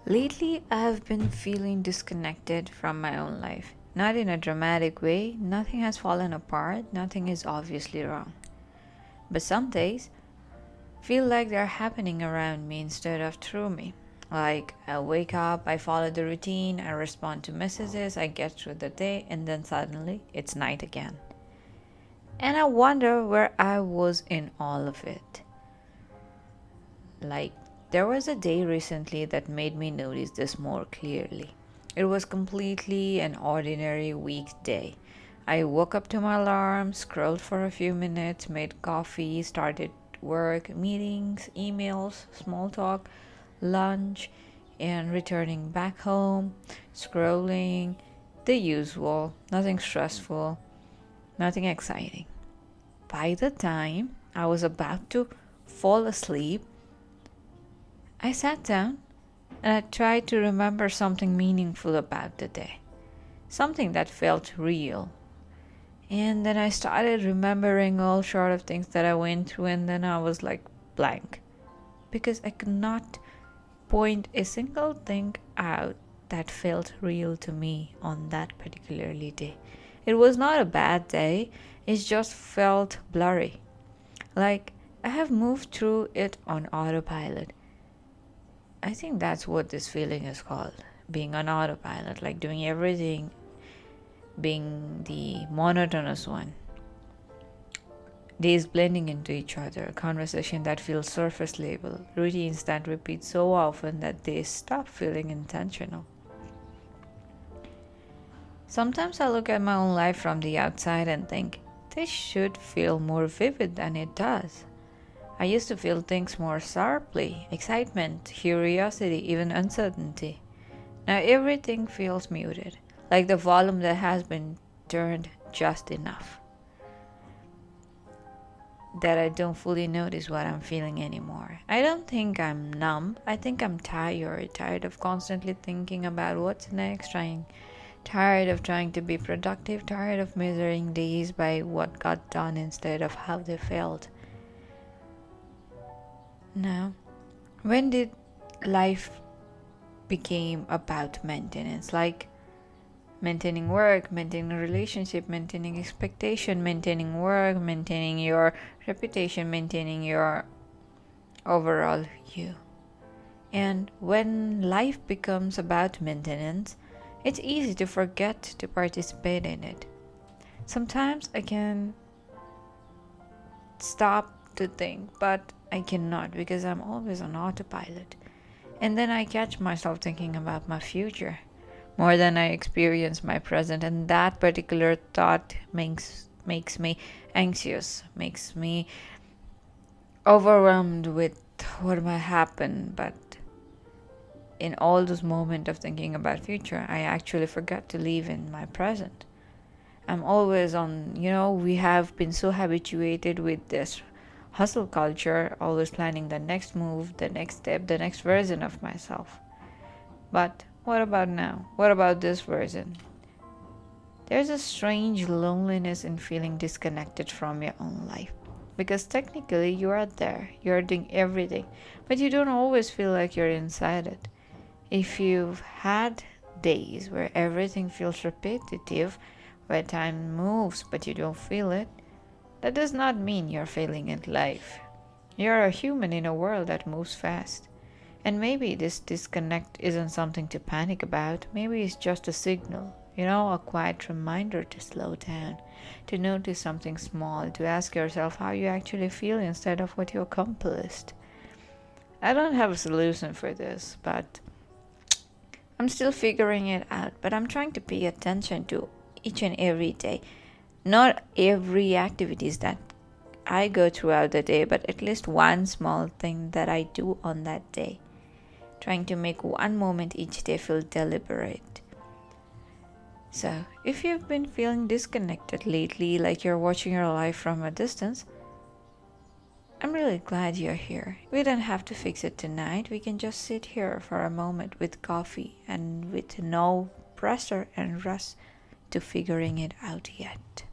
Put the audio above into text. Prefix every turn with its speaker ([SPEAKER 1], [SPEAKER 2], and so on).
[SPEAKER 1] Lately, I've been feeling disconnected from my own life. Not in a dramatic way, nothing has fallen apart, nothing is obviously wrong. But some days feel like they're happening around me instead of through me. Like I wake up, I follow the routine, I respond to messages, I get through the day, and then suddenly it's night again. And I wonder where I was in all of it. Like, there was a day recently that made me notice this more clearly. It was completely an ordinary weekday. I woke up to my alarm, scrolled for a few minutes, made coffee, started work, meetings, emails, small talk, lunch, and returning back home, scrolling, the usual, nothing stressful, nothing exciting. By the time I was about to fall asleep, I sat down and I tried to remember something meaningful about the day, something that felt real. And then I started remembering all sort of things that I went through, and then I was like blank because I could not point a single thing out that felt real to me on that particularly day. It was not a bad day, it just felt blurry. Like I have moved through it on autopilot. I think that's what this feeling is called, being on autopilot, like doing everything, being the monotonous one. Days blending into each other, conversation that feels surface level, routines that repeat so often that they stop feeling intentional. Sometimes I look at my own life from the outside and think, this should feel more vivid than it does. I used to feel things more sharply excitement, curiosity, even uncertainty. Now everything feels muted, like the volume that has been turned just enough that I don't fully notice what I'm feeling anymore. I don't think I'm numb. I think I'm tired of constantly thinking about what's next, tired of trying to be productive, tired of measuring days by what got done instead of how they felt. Now, when did life became about maintenance? Like maintaining work, maintaining a relationship, maintaining expectation, maintaining work, maintaining your reputation, maintaining your overall you. And when life becomes about maintenance, it's easy to forget to participate in it. Sometimes I can stop to think, but I cannot because I'm always on autopilot. And then I catch myself thinking about my future more than I experience my present, and that particular thought makes me anxious, makes me overwhelmed with what might happen. But in all those moments of thinking about future, I actually forgot to live in my present. I'm always on, we have been so habituated with this hustle culture, always planning the next move, the next step, the next version of myself. But what about now? What about this version? There's a strange loneliness in feeling disconnected from your own life. Because technically you are there, you're doing everything, but you don't always feel like you're inside it. If you've had days where everything feels repetitive, where time moves but you don't feel it, that does not mean you're failing at life. You're a human in a world that moves fast. And maybe this disconnect isn't something to panic about. Maybe it's just a signal, a quiet reminder to slow down, to notice something small, to ask yourself how you actually feel instead of what you accomplished. I don't have a solution for this, but I'm still figuring it out. But I'm trying to pay attention to each and every day. Not every activities that I go throughout the day, but at least one small thing that I do on that day. Trying to make one moment each day feel deliberate. So, if you've been feeling disconnected lately, like you're watching your life from a distance, I'm really glad you're here. We don't have to fix it tonight. We can just sit here for a moment with coffee and with no pressure and rush to figuring it out yet.